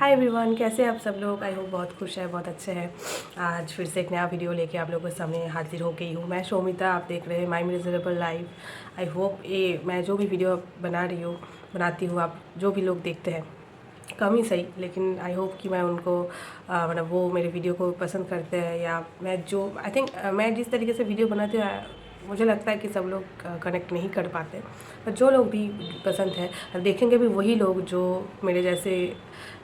Hi everyone, कैसे हैं आप सब लोग। आई होप बहुत खुश है, बहुत अच्छे हैं। आज फिर से एक नया वीडियो लेके आप लोगों के सामने हाजिर हो गई हूँ। मैं शोमिता, आप देख रहे हैं माई मिजरेबल लाइफ। आई होप ये मैं जो भी वीडियो बनाती हूँ, आप जो भी लोग देखते हैं, कम ही सही, लेकिन आई होप कि मैं उनको मतलब वो मेरे वीडियो को पसंद करते हैं, या मैं जो आई थिंक मैं जिस तरीके से वीडियो बनाती हूँ मुझे लगता है कि सब लोग कनेक्ट नहीं कर पाते। पर जो लोग भी पसंद है देखेंगे भी वही लोग जो मेरे जैसे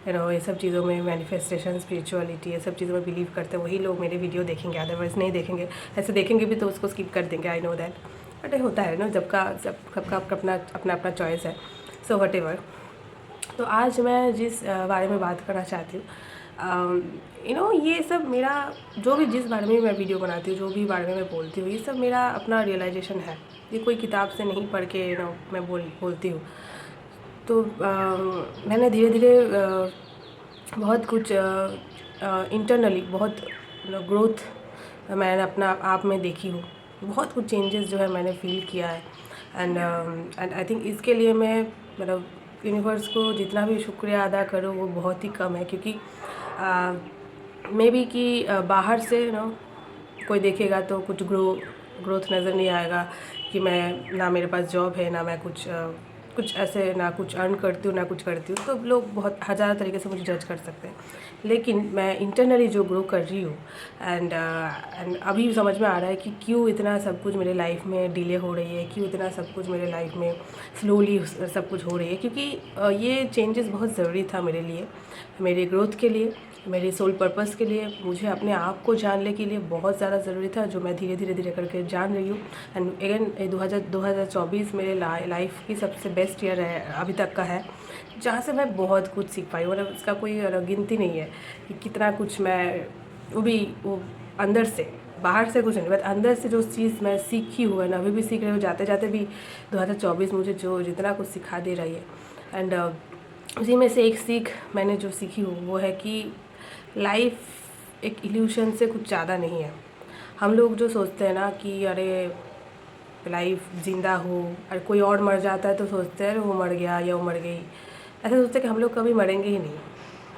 ये सब चीज़ों में मैनिफेस्टेशन, स्पिरिचुअलिटी, ये सब चीज़ों में बिलीव करते हैं, वही लोग मेरे वीडियो देखेंगे। अदरवाइज़ नहीं देखेंगे। ऐसे देखेंगे भी तो उसको स्किप कर देंगे। आई नो दैट, बट ये होता है ना, सबका अपना अपना चॉइस है। So what ever. तो आज मैं जिस बारे में बात करना चाहती हूँ, ये सब मेरा जो भी जिस बारे में मैं वीडियो बनाती हूँ, जो भी बारे में मैं बोलती हूँ, ये सब मेरा अपना रियलाइजेशन है। ये कोई किताब से नहीं पढ़ के मैं बोलती हूँ। तो मैंने धीरे धीरे बहुत कुछ इंटरनली बहुत ग्रोथ मैंने अपना आप में देखी हूँ। बहुत कुछ चेंजेस जो है मैंने फील किया है। एंड आई थिंक इसके लिए मैं मतलब यूनिवर्स को जितना भी शुक्रिया अदा करूँ वो बहुत ही कम है, क्योंकि मे बी कि बाहर से कोई देखेगा तो कुछ ग्रोथ नज़र नहीं आएगा कि मैं ना मेरे पास जॉब है, ना मैं कुछ ऐसे ना कुछ अर्न करती हूँ ना कुछ करती हूँ, तो लोग बहुत हज़ार तरीके से मुझे जज कर सकते हैं। लेकिन मैं इंटरनली जो ग्रो कर रही हूँ एंड अभी समझ में आ रहा है कि क्यों इतना सब कुछ मेरे लाइफ में डिले हो रही है, क्यों इतना सब कुछ मेरे लाइफ में स्लोली सब कुछ हो रही है। क्योंकि ये चेंजेस बहुत ज़रूरी था मेरे लिए, मेरे ग्रोथ के लिए, मेरे सोल पर्पस के लिए, मुझे अपने आप को जानने के लिए बहुत ज़्यादा ज़रूरी था, जो मैं धीरे धीरे करके जान रही हूँ। एंड अगेन 2024 मेरे लाइफ की सबसे बेस्ट ईयर है अभी तक का है, जहाँ से मैं बहुत कुछ सीख पाई। मतलब इसका कोई गिनती नहीं है कि कितना कुछ मैं वो अंदर से, बाहर से कुछ नहीं, बट अंदर से जो चीज़ मैं सीखी हुआ है ना, अभी भी सीख रही हूँ। जाते जाते भी 2024 मुझे जो जितना कुछ सिखा दे रही है। एंड उसी में से एक सीख मैंने जो सीखी हूँ वो है कि लाइफ एक इल्यूशन से कुछ ज़्यादा नहीं है। हम लोग जो सोचते हैं ना कि अरे लाइफ जिंदा हो, और कोई और मर जाता है तो सोचते हैं वो मर गया या वो मर गई। ऐसे सोचते हैं कि हम लोग कभी मरेंगे ही नहीं,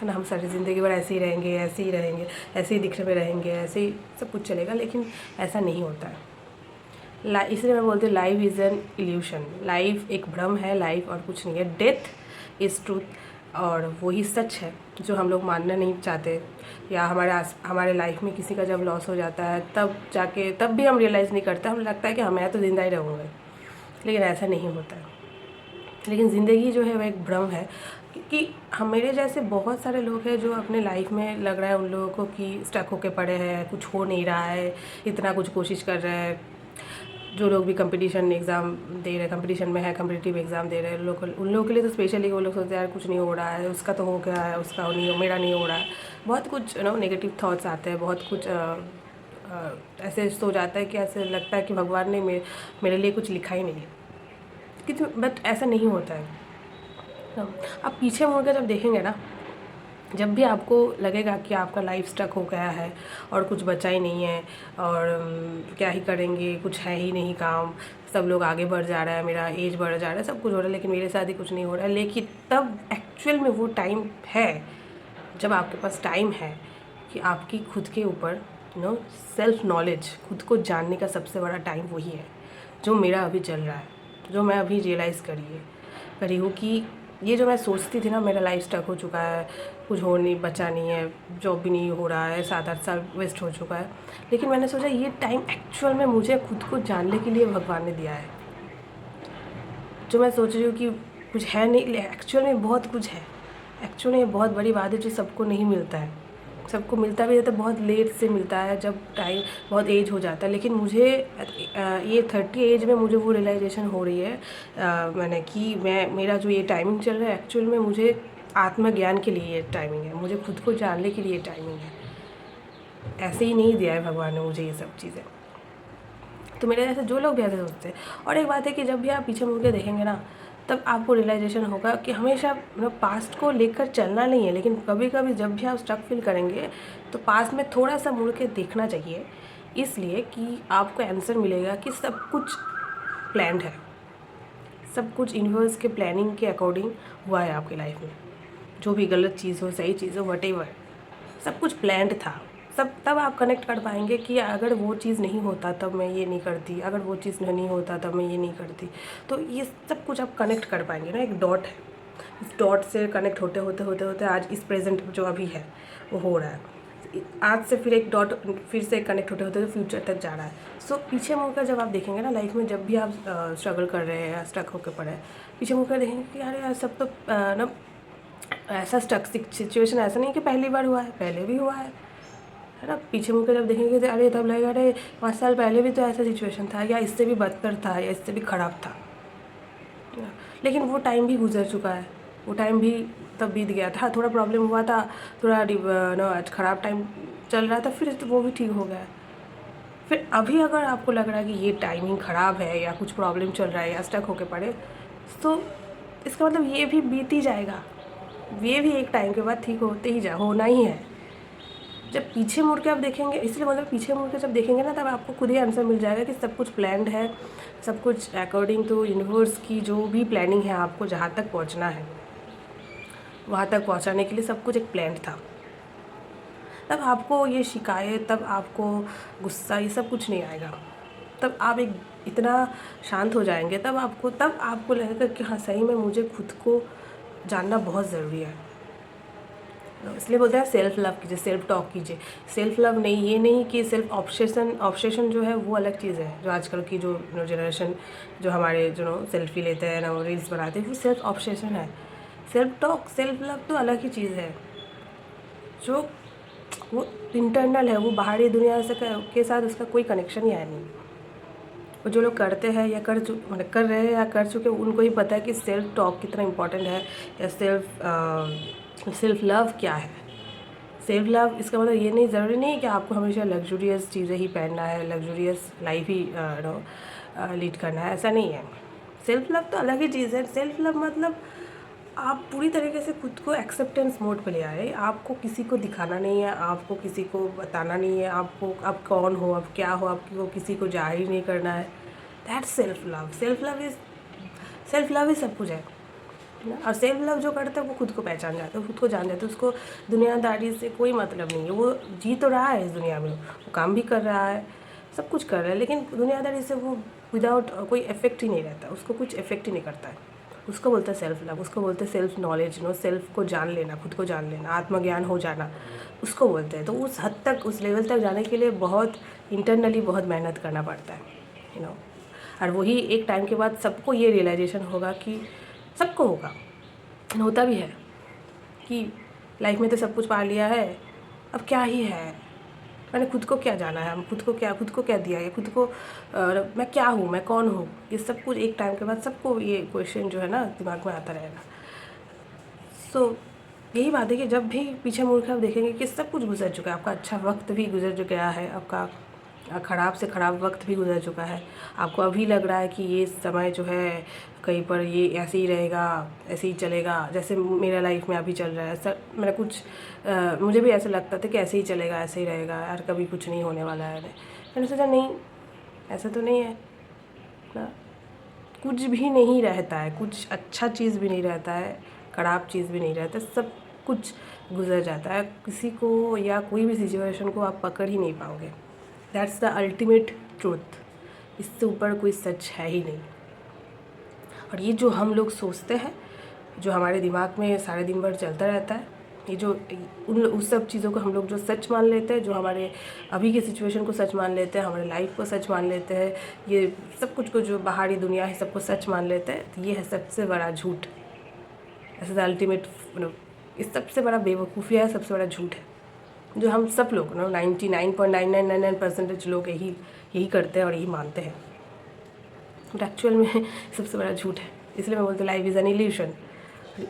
है ना। हम सारी ज़िंदगी भर ऐसे ही रहेंगे, ऐसे ही रहेंगे, ऐसे ही दिखने में रहेंगे, ऐसे ही सब कुछ चलेगा। लेकिन ऐसा नहीं होता है। इसलिए मैं बोलती हूँ life is an illusion. Life एक भ्रम है, लाइफ और कुछ नहीं है। डेथ इज़ ट्रूथ, और वही सच है जो हम लोग मानना नहीं चाहते। या हमारे लाइफ में किसी का जब लॉस हो जाता है तब भी हम रियलाइज़ नहीं करते। हमें लगता है कि मैं तो ज़िंदा ही रहूँगा, लेकिन ऐसा नहीं होता है। लेकिन ज़िंदगी जो है वह एक भ्रम है, क्योंकि हम मेरे जैसे बहुत सारे लोग हैं जो अपने लाइफ में लग रहा है उन लोगों को कि स्टक होके पड़े हैं, कुछ हो नहीं रहा है, इतना कुछ कोशिश कर रहे हैं। जो लोग भी कंपटीशन एग्ज़ाम दे रहे हैं, कंपटीशन में है, कम्पिटिटिव एग्ज़ाम दे रहे हैं, उन लोगों के लिए तो स्पेशली वो लोग सोचते हैं यार कुछ नहीं हो रहा है, उसका तो हो गया है, उसका नहीं, मेरा नहीं हो रहा है। बहुत कुछ नेगेटिव थॉट्स आते हैं, बहुत कुछ ऐसे सो जाता है कि ऐसे लगता है कि भगवान ने मेरे लिए कुछ लिखा ही नहीं है। बट ऐसा नहीं होता है। आप पीछे मुड़ कर जब देखेंगे ना, जब भी आपको लगेगा कि आपका लाइफ स्टक हो गया है और कुछ बचा ही नहीं है, और क्या ही करेंगे, कुछ है ही नहीं काम, सब लोग आगे बढ़ जा रहा है, मेरा एज बढ़ जा रहा है, सब कुछ हो रहा है, लेकिन मेरे साथ ही कुछ नहीं हो रहा है। लेकिन तब एक्चुअल में वो टाइम है, जब आपके पास टाइम है कि आपकी खुद के ऊपर सेल्फ नॉलेज, खुद को जानने का सबसे बड़ा टाइम वही है, जो मेरा अभी चल रहा है, जो मैं अभी रियलाइज़ करी हूँ कि ये जो मैं सोचती थी ना, मेरा लाइफ स्टक हो चुका है, कुछ बचा नहीं है, जॉब भी नहीं हो रहा है, 7-8 साल वेस्ट हो चुका है। लेकिन मैंने सोचा ये टाइम एक्चुअल में मुझे खुद को जानने के लिए भगवान ने दिया है। जो मैं सोच रही हूँ कि कुछ है नहीं, एक्चुअल में बहुत कुछ है। एक्चुअल में बहुत बड़ी बात है जो सबको नहीं मिलता है। सबको मिलता भी है तो बहुत लेट से मिलता है, जब टाइम बहुत एज हो जाता है। लेकिन मुझे ये 30 एज में मुझे वो रियलाइजेशन हो रही है मैंने कि मेरा जो ये टाइमिंग चल रहा है, एक्चुअल में मुझे आत्मज्ञान के लिए ये टाइमिंग है, मुझे खुद को जानने के लिए टाइमिंग है। ऐसे ही नहीं दिया है भगवान ने मुझे ये सब चीज़ें। तो मेरे जैसे जो लोग भी ऐसे सोचते हैं। और एक बात है कि जब भी आप पीछे मुड़ के देखेंगे ना, तब आपको रियलाइजेशन होगा कि हमेशा पास्ट को लेकर चलना नहीं है, लेकिन कभी कभी जब भी आप स्टक फील करेंगे तो पास्ट में थोड़ा सा मुड़ के देखना चाहिए, इसलिए कि आपको आंसर मिलेगा कि सब कुछ प्लान्ड है, सब कुछ यूनिवर्स के प्लानिंग के अकॉर्डिंग हुआ है आपकी लाइफ में। जो भी गलत चीज़ हो सही चीज़ हो वटेवर, सब कुछ प्लान्ड था। सब तब आप कनेक्ट कर पाएंगे कि अगर वो चीज़ नहीं होता तब मैं ये नहीं करती, अगर वो चीज़ नहीं होता तब मैं ये नहीं करती। तो ये सब कुछ आप कनेक्ट कर पाएंगे ना। एक डॉट है, इस डॉट से कनेक्ट होते होते होते होते आज इस प्रेजेंट जो अभी है वो हो रहा है। आज से फिर एक डॉट फिर से कनेक्ट होते होते फ्यूचर तक जा रहा है। सो पीछे मुड़कर जब आप देखेंगे ना लाइफ में, जब भी आप स्ट्रगल कर रहे हैं या स्टक होकर पड़े हैं, पीछे मुड़कर देखेंगे कि यार यार सब तो ना ऐसा स्टक सिचुएशन ऐसा नहीं कि पहली बार हुआ है, पहले भी हुआ है ना। पीछे मुड़कर जब देखेंगे तो अरे तब लगेगा अरे 5 साल पहले भी तो ऐसा सिचुएशन था, या इससे भी बदतर था, या इससे भी ख़राब था। लेकिन वो टाइम भी गुजर चुका है, वो टाइम भी तब बीत गया था। थोड़ा प्रॉब्लम हुआ था, थोड़ा ना ख़राब टाइम चल रहा था, फिर तो वो भी ठीक हो गया। फिर अभी अगर आपको लग रहा है कि ये टाइमिंग ख़राब है या कुछ प्रॉब्लम चल रहा है या स्टक होके पड़े, तो इसका मतलब ये भी बीत ही जाएगा, ये भी एक टाइम के बाद ठीक होते ही होना ही है। जब पीछे मुड़ के आप देखेंगे, इसलिए मतलब पीछे मुड़ के जब देखेंगे ना, तब आपको खुद ही आंसर मिल जाएगा कि सब कुछ प्लान्ड है, सब कुछ अकॉर्डिंग टू यूनिवर्स की जो भी प्लानिंग है। आपको जहाँ तक पहुँचना है वहाँ तक पहुँचाने के लिए सब कुछ एक प्लान था। तब आपको ये शिकायत, तब आपको गुस्सा, ये सब कुछ नहीं आएगा। तब आप एक इतना शांत हो जाएंगे, तब आपको लगेगा कि हाँ सही में मुझे खुद को जानना बहुत ज़रूरी है। इसलिए बोलते हैं सेल्फ लव कीजिए, सेल्फ टॉक कीजिए। सेल्फ लव नहीं, ये नहीं कि सेल्फ ऑब्सेशन जो है वो अलग चीज़ है। जो आजकल की जो जनरेशन जो हमारे जो सेल्फी लेते हैं ना, वो रील्स बनाते हैं, वो सेल्फ ऑब्सेशन है। सेल्फ टॉक, सेल्फ लव तो अलग ही चीज़ है, जो वो इंटरनल है, वो बाहरी दुनिया से के साथ उसका कोई कनेक्शन ही है नहीं। वो जो लोग करते हैं या मतलब कर रहे हैं या कर चुके, उनको ही पता है कि सेल्फ टॉक कितना इम्पोर्टेंट है, या सेल्फ लव क्या है। सेल्फ लव इसका मतलब ये नहीं, ज़रूरी नहीं है कि आपको हमेशा लग्जूरियस चीज़ें ही पहनना है, लग्जूरियस लाइफ ही लीड करना है, ऐसा नहीं है। सेल्फ लव तो अलग ही चीज़ है। सेल्फ लव मतलब आप पूरी तरीके से खुद को एक्सेप्टेंस मोड पे ले आए। आपको किसी को दिखाना नहीं है, आपको किसी को बताना नहीं है, आपको आप कौन हो, आप क्या हो, आपको किसी को जाहिर नहीं करना है। That's self love. Self love ही सब कुछ है। और सेल्फ लव जो करता है वो खुद को पहचान जाता है, खुद को जान जाता है, उसको दुनियादारी से कोई मतलब नहीं है। वो जी तो रहा है इस दुनिया में, वो काम भी कर रहा है, सब कुछ कर रहा है, लेकिन दुनियादारी से वो विदाउट कोई इफेक्ट ही नहीं रहता, उसको कुछ इफेक्ट ही नहीं करता है। उसको बोलते हैं सेल्फ लव, उसको बोलते हैं सेल्फ नॉलेज, सेल्फ को जान लेना, खुद को जान लेना, आत्मज्ञान हो जाना, उसको बोलते हैं। तो उस हद तक, उस लेवल तक जाने के लिए बहुत इंटरनली बहुत मेहनत करना पड़ता है, और वही एक टाइम के बाद सबको ये रियलाइजेशन होगा कि सबको होता भी है कि लाइफ में तो सब कुछ पा लिया है, अब क्या ही है, मैंने खुद को क्या जाना है, खुद को क्या दिया है, खुद को मैं क्या हूँ, मैं कौन हूँ, ये सब कुछ एक टाइम के बाद सबको ये क्वेश्चन जो है ना दिमाग में आता रहेगा। सो यही बात है कि जब भी पीछे मुड़ कर आप देखेंगे कि सब कुछ गुजर चुका है, आपका अच्छा वक्त भी गुजर गया है, आपका ख़राब से ख़राब वक्त भी गुजर चुका है। आपको अभी लग रहा है कि ये समय जो है कहीं पर ये ऐसे ही रहेगा, ऐसे ही चलेगा, जैसे मेरा लाइफ में अभी चल रहा है। ऐसा मुझे भी ऐसा लगता था कि ऐसे ही चलेगा, ऐसे ही रहेगा यार, कभी कुछ नहीं होने वाला है। मैंने सोचा नहीं, ऐसा तो नहीं है ना, कुछ भी नहीं रहता है, कुछ अच्छा चीज़ भी नहीं रहता है, ख़राब चीज़ भी नहीं रहता, सब कुछ गुजर जाता है। किसी को या कोई भी सिचुएशन को आप पकड़ ही नहीं पाओगे। That's the ultimate truth. इससे ऊपर कोई सच है ही नहीं। और ये जो हम लोग सोचते हैं, जो हमारे दिमाग में सारे दिन भर चलता रहता है, ये जो उस सब चीज़ों को हम लोग जो सच मान लेते हैं, जो हमारे अभी की सिचुएशन को सच मान लेते हैं, हमारे लाइफ को सच मान लेते हैं, ये सब कुछ को जो बाहरी दुनिया है सबको सच मान लेते हैं, तो ये है सबसे बड़ा झूठ। ऐसे द अल्टीमेट, इस सबसे बड़ा बेवकूफ़िया है, सबसे बड़ा झूठ है, जो हम सब लोग 99.9999% लोग यही करते हैं और यही मानते हैं। बट एक्चुअल में सबसे बड़ा झूठ है। इसलिए मैं बोलती हूँ लाइफ इज़ एन इल्यूशन।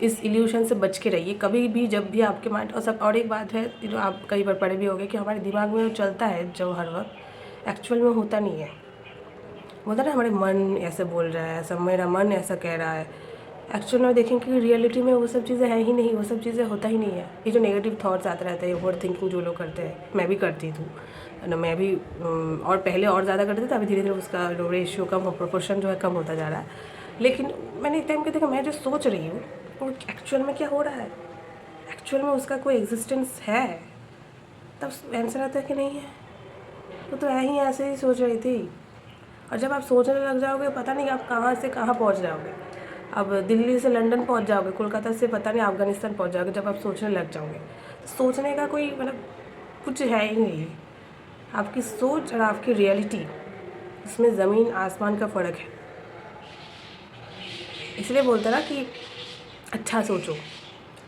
इस इल्यूशन से बच के रहिए कभी भी, जब भी आपके माइंड और एक बात है जो आप कई बार पढ़े भी होंगे कि हमारे दिमाग में जो चलता है जो हर वक्त एक्चुअल में होता नहीं है। बोलता ना हमारे मन ऐसे बोल रहा है, ऐसा मेरा मन ऐसा कह रहा है, एक्चुअल में देखें कि रियलिटी में वो सब चीज़ें हैं ही नहीं, वो सब चीज़ें होता ही नहीं है। ये जो नेगेटिव थॉट्स आते रहते हैं, ओवर थिंकिंग जो लोग करते हैं, मैं भी करती थी ना, मैं भी और पहले और ज़्यादा करती थी, अभी धीरे धीरे उसका रेशियो कम, प्रोपोर्शन जो है कम होता जा रहा है। लेकिन मैंने एक टाइम के देखा, मैं जो सोच रही हूँ वो एक्चुअल में क्या हो रहा है, एक्चुअल में उसका कोई एग्जिस्टेंस है, तब आंसर आता है कि नहीं है। तो ही ऐसे ही सोच रही थी। और जब आप सोचने लग जाओगे, पता नहीं आप कहाँ से कहाँ पहुँच जाओगे। अब दिल्ली से लंदन पहुँच जाओगे, कोलकाता से पता नहीं अफ़गानिस्तान पहुँच जाओगे जब आप सोचने लग जाओगे। तो सोचने का कोई मतलब कुछ है ही नहीं। आपकी सोच और आपकी रियलिटी, इसमें ज़मीन आसमान का फ़र्क है। इसलिए बोलते ना कि अच्छा सोचो,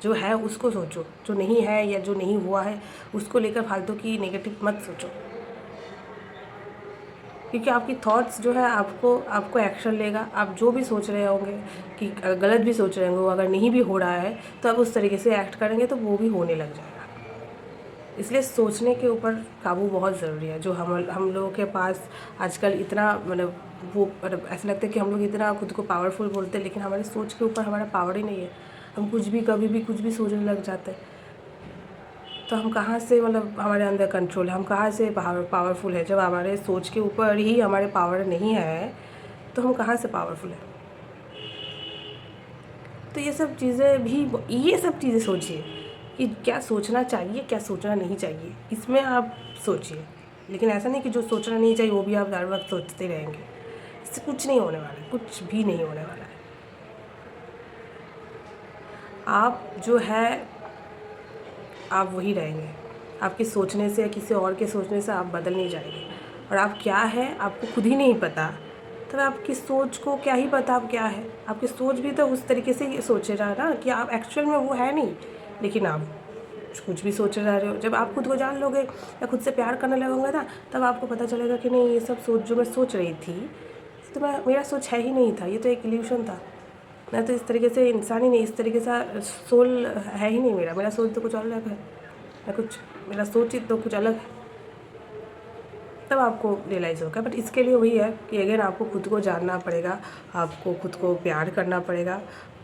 जो है उसको सोचो, जो नहीं है या जो नहीं हुआ है उसको लेकर फालतू की नेगेटिव मत सोचो। क्योंकि आपकी थॉट्स जो है आपको एक्शन लेगा। आप जो भी सोच रहे होंगे कि गलत भी सोच रहे होंगे, वो अगर नहीं भी हो रहा है तो आप उस तरीके से एक्ट करेंगे तो वो भी होने लग जाएगा। इसलिए सोचने के ऊपर काबू बहुत ज़रूरी है। जो हम लोगों के पास आजकल इतना मतलब वो मतलब ऐसा लगता है कि हम लोग इतना खुद को पावरफुल बोलते हैं, लेकिन हमारी सोच के ऊपर हमारा पावर ही नहीं है। हम कुछ भी कभी भी कुछ भी सोचने लग जाते हैं। तो हम कहाँ से मतलब हमारे अंदर कंट्रोल है, हम कहाँ से पावरफुल है। जब हमारे सोच के ऊपर ही हमारे पावर नहीं है तो हम कहाँ से पावरफुल है। तो ये सब चीज़ें सोचिए कि क्या सोचना चाहिए, क्या सोचना नहीं चाहिए, इसमें आप सोचिए। लेकिन ऐसा नहीं कि जो सोचना नहीं चाहिए वो भी आप हर वक्त सोचते रहेंगे। इससे कुछ नहीं होने वाला है, कुछ भी नहीं होने वाला है। आप जो है आप वही रहेंगे। आपके सोचने से या किसी और के सोचने से आप बदल नहीं जाएंगे। और आप क्या है आपको खुद ही नहीं पता, तो आपकी सोच को क्या ही पता आप क्या है। आपकी सोच भी तो उस तरीके से सोचे रहा ना कि आप एक्चुअल में वो है नहीं, लेकिन आप कुछ भी सोच रहे हो। जब आप खुद को जान लोगे या खुद से प्यार करने लगोगे ना, तब आपको पता चलेगा कि नहीं, ये सब सोच जो मैं सोच रही थी तो मेरा सोच है ही नहीं था, ये तो एक इल्यूशन था। मैं तो इस तरीके से इंसान ही नहीं, इस तरीके से सोल है ही नहीं मेरा सोच तो कुछ अलग है। मेरा सोच ही तो कुछ अलग है। तब आपको रियलाइज़ होगा। बट इसके लिए वही है कि अगर आपको खुद को जानना पड़ेगा, आपको खुद को प्यार करना पड़ेगा,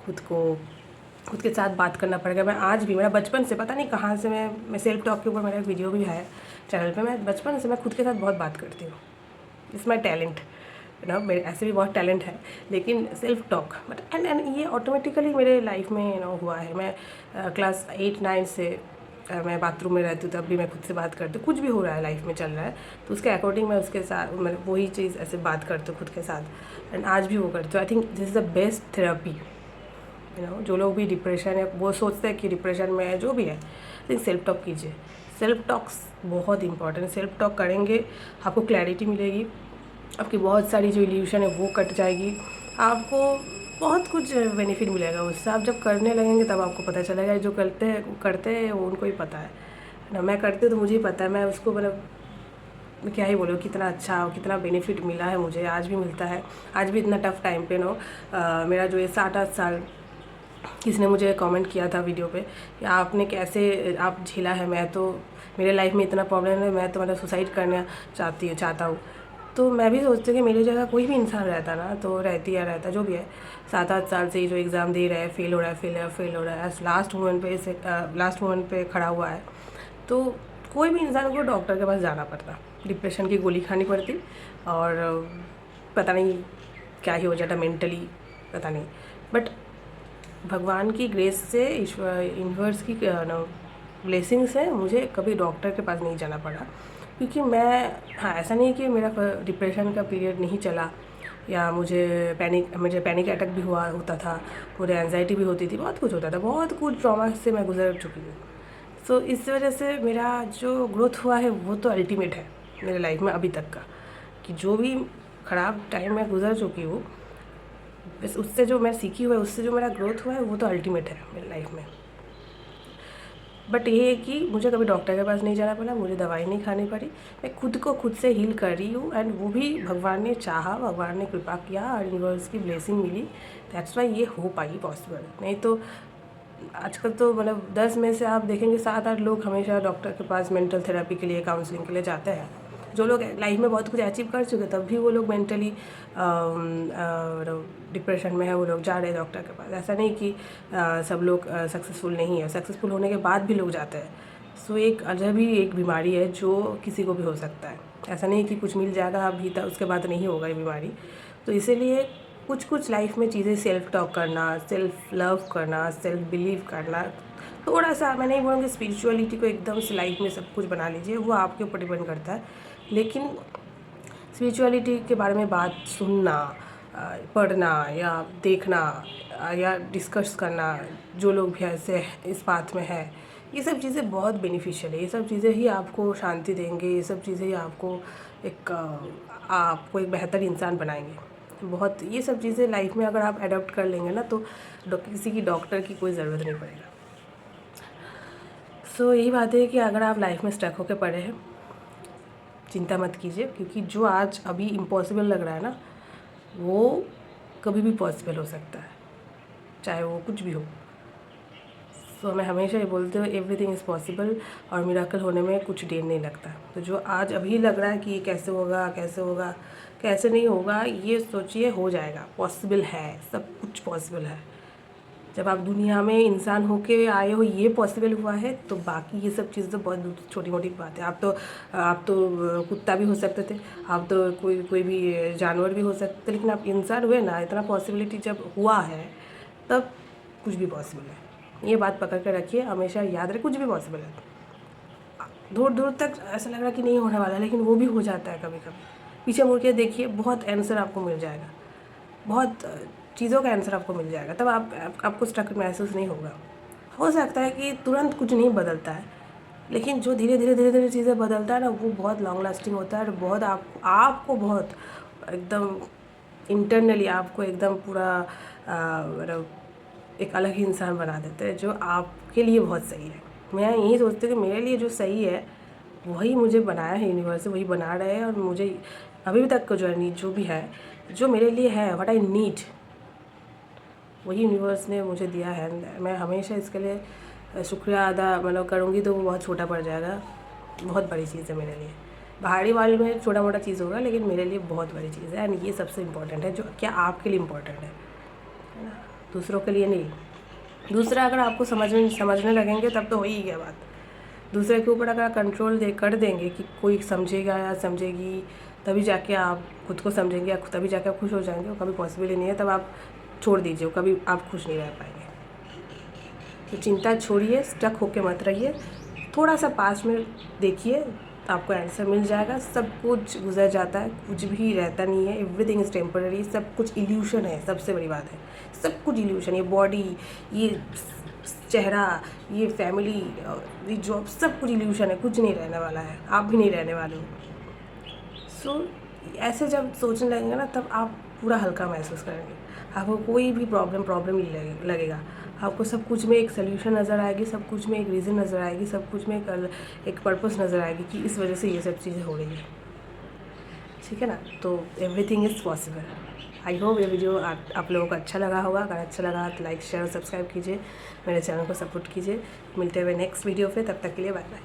खुद के साथ बात करना पड़ेगा। मैं आज भी, मेरा बचपन से पता नहीं कहाँ से मैं सेल्फ टॉक के ऊपर मेरा वीडियो भी है चैनल पे। मैं बचपन से मैं खुद के साथ बहुत बात करती हूँ। इट्स माई टैलेंट ना, मेरे ऐसे भी बहुत टैलेंट है, लेकिन सेल्फ टॉक बट एंड ये ऑटोमेटिकली मेरे लाइफ में हुआ है। मैं क्लास 8-9 से मैं बाथरूम में रहती हूँ तब भी मैं खुद से बात करती हूँ। कुछ भी हो रहा है लाइफ में चल रहा है तो उसके अकॉर्डिंग मैं उसके साथ मतलब वही चीज़ ऐसे बात करती हूँ खुद के साथ। एंड आज भी वो करती हूँ। I think this is the best therapy. जो लोग भी डिप्रेशन है, वो सोचते हैं कि डिप्रेशन में है, जो भी है, लेकिन सेल्फ टॉक कीजिए। सेल्फ टॉक्स बहुत इंपॉर्टेंट है। सेल्फ टॉक करेंगे आपको क्लैरिटी मिलेगी, आपकी बहुत सारी जो इल्यूशन है वो कट जाएगी, आपको बहुत कुछ बेनिफिट मिलेगा उससे। आप जब करने लगेंगे तब आपको पता चलेगा। जो करते हैं वो उनको ही पता है ना। मैं करती हूँ तो मुझे ही पता है। मैं उसको मतलब मैं क्या ही बोलूँ, कितना अच्छा और कितना बेनिफिट मिला है मुझे, आज भी मिलता है। आज भी इतना टफ़ टाइम पे मेरा जो ये 7-8 साल किसी ने मुझे कमेंट किया था वीडियो पे कि आपने कैसे आप झेला है। मैं तो मेरे लाइफ में इतना प्रॉब्लम है, मैं तो मतलब सुसाइड करना चाहता हूँ। तो मैं भी सोचती हूँ कि मेरी जगह कोई भी इंसान रहता ना, तो रहता जो भी है, 7-8 साल से जो एग्ज़ाम दे रहा है, फेल हो रहा है, लास्ट मोमेंट पे खड़ा हुआ है, तो कोई भी इंसान को डॉक्टर के पास जाना पड़ता, डिप्रेशन की गोली खानी पड़ती और पता नहीं क्या ही हो जाता मेंटली, पता नहीं। बट भगवान की ग्रेस से, यूनिवर्स की ब्लेसिंग से मुझे कभी डॉक्टर के पास नहीं जाना पड़ा। क्योंकि हाँ, ऐसा नहीं कि मेरा डिप्रेशन का पीरियड नहीं चला या मुझे पैनिक अटैक भी होता था, मुझे एंजाइटी भी होती थी, बहुत कुछ होता था, बहुत कुछ ट्रॉमा से मैं गुजर चुकी हूँ। सो इस वजह से मेरा जो ग्रोथ हुआ है वो तो अल्टीमेट है मेरे लाइफ में अभी तक का, कि जो भी ख़राब टाइम मैं गुजर चुकी हूँ, बस उससे जो मैं सीखी हुआ है, उससे जो मेरा ग्रोथ हुआ है वो तो अल्टीमेट है मेरी लाइफ में। बट ये है कि मुझे कभी डॉक्टर के पास नहीं जाना पड़ा, मुझे दवाई नहीं खानी पड़ी, मैं खुद से हील कर रही हूँ। एंड वो भी भगवान ने चाहा, भगवान ने कृपा किया और यूनिवर्स की ब्लेसिंग मिली, दैट्स वाई ये हो पाई पॉसिबल। नहीं तो आजकल तो मतलब 10 में से आप देखेंगे 7-8 लोग हमेशा डॉक्टर के पास मेंटल थेरेपी के लिए, काउंसलिंग के लिए जाते हैं। जो लोग लाइफ में बहुत कुछ अचीव कर चुके तब भी वो लोग मेंटली डिप्रेशन में है, वो लोग जा रहे हैं डॉक्टर के पास। ऐसा नहीं कि सब लोग सक्सेसफुल नहीं है, सक्सेसफुल होने के बाद भी लोग जाते हैं। सो एक अजब ही एक बीमारी है जो किसी को भी हो सकता है। ऐसा नहीं कि कुछ मिल जाएगा अभी तक उसके बाद नहीं होगा ये बीमारी। तो इसीलिए कुछ लाइफ में चीज़ें सेल्फ टॉक करना, सेल्फ लव करना, सेल्फ बिलीव करना, थोड़ा सा, मैं नहीं बोलूँगी स्पिरिचुअलिटी को एकदम से लाइफ में सब कुछ बना लीजिए, वो आपके ऊपर डिपेंड करता है, लेकिन स्पिरिचुअलिटी के बारे में बात सुनना, पढ़ना या देखना या डिस्कस करना, जो लोग भी ऐसे इस बात में है, ये सब चीज़ें बहुत बेनिफिशियल है। ये सब चीज़ें ही आपको शांति देंगे, ये सब चीज़ें ही आपको एक बेहतर इंसान बनाएंगे। बहुत ये सब चीज़ें लाइफ में अगर आप अडॉप्ट कर लेंगे ना, तो किसी की डॉक्टर की कोई ज़रूरत नहीं पड़ेगा। सो यही बात है कि अगर आप लाइफ में स्टक होकर पड़े हैं, चिंता मत कीजिए, क्योंकि जो आज अभी इम्पॉसिबल लग रहा है ना, वो कभी भी पॉसिबल हो सकता है, चाहे वो कुछ भी हो। सो मैं हमेशा ये बोलती हूँ, एवरीथिंग इज़ पॉसिबल, और मिराकल होने में कुछ देर नहीं लगता। तो जो आज अभी लग रहा है कि ये कैसे होगा, कैसे होगा, कैसे नहीं होगा, ये सोचिए हो जाएगा, पॉसिबल है, सब कुछ पॉसिबल है। जब आप दुनिया में इंसान होके आए हो, ये पॉसिबल हुआ है, तो बाकी ये सब चीज़ तो बहुत छोटी मोटी बात है। आप तो कुत्ता भी हो सकते थे, आप तो कोई भी जानवर भी हो सकते थे, लेकिन आप इंसान हुए ना, इतना पॉसिबिलिटी जब हुआ है तब कुछ भी पॉसिबल है। ये बात पकड़ कर रखिए, हमेशा याद रहे, कुछ भी पॉसिबल है। दूर दूर तक ऐसा लग रहा कि नहीं होने वाला, लेकिन वो भी हो जाता है कभी कभी। पीछे मुड़ के देखिए, बहुत आंसर आपको मिल जाएगा, बहुत चीज़ों का आंसर आपको मिल जाएगा, तब आपको स्ट्रक महसूस नहीं होगा। हो सकता है कि तुरंत कुछ नहीं बदलता है, लेकिन जो धीरे धीरे चीज़ें बदलता है ना, वो बहुत लॉन्ग लास्टिंग होता है, और बहुत आपको बहुत एकदम इंटरनली आपको एकदम पूरा मतलब एक अलग ही इंसान बना देते हैं, जो आपके लिए बहुत सही है। मैं यही सोचती हूँ कि मेरे लिए जो सही है वही मुझे बनाया है यूनिवर्स, वही बना रहे हैं, और मुझे अभी तक का जर्नी जो भी है, जो मेरे लिए है, व्हाट आई नीड, वही यूनिवर्स ने मुझे दिया है। मैं हमेशा इसके लिए शुक्रिया अदा मतलब करूँगी तो वो बहुत छोटा पड़ जाएगा। बहुत बड़ी चीज़ है मेरे लिए, बाहरी वाले में छोटा मोटा चीज़ होगा, लेकिन मेरे लिए बहुत बड़ी चीज़ है, एंड ये सबसे इम्पोर्टेंट है, जो क्या आपके लिए इम्पोर्टेंट है ना, दूसरों के लिए नहीं। दूसरा अगर आपको समझने लगेंगे तब तो हो ही गया बात। दूसरे के ऊपर अगर कंट्रोल कर देंगे कि कोई समझेगा या समझेगी, तभी जाके आप खुद को समझेंगे, या तभी जाके आप खुश हो जाएंगे, वो कभी पॉसिबल ही नहीं है। तब आप छोड़ दीजिए, कभी आप खुश नहीं रह पाएंगे। तो चिंता छोड़िए, स्टक होके मत रहिए, थोड़ा सा पास में देखिए, आपको आंसर मिल जाएगा। सब कुछ गुजर जाता है, कुछ भी रहता नहीं है, एवरीथिंग इज़ टेम्पररी, सब कुछ इल्यूशन है, सबसे बड़ी बात है, सब कुछ इल्यूशन। ये बॉडी, ये चेहरा, ये फैमिली, ये जॉब, सब कुछ इल्यूशन है, कुछ नहीं रहने वाला है, आप भी नहीं रहने वाले हो। सो ऐसे जब सोचने लगेंगे ना, तब आप पूरा हल्का महसूस करेंगे, आपको कोई भी प्रॉब्लम नहीं लगेगा। आपको सब कुछ में एक सल्यूशन नज़र आएगी, सब कुछ में एक रीज़न नज़र आएगी, सब कुछ में एक पर्पस नज़र आएगी कि इस वजह से ये सब चीज़ें हो रही है, ठीक है ना। तो everything is possible. I hope ये वीडियो आप लोगों को अच्छा लगा होगा। अगर अच्छा लगा तो लाइक शेयर और सब्सक्राइब कीजिए, मेरे चैनल को सपोर्ट कीजिए। मिलते हुए नेक्स्ट वीडियो पे, तब तक के लिए बाय बाय।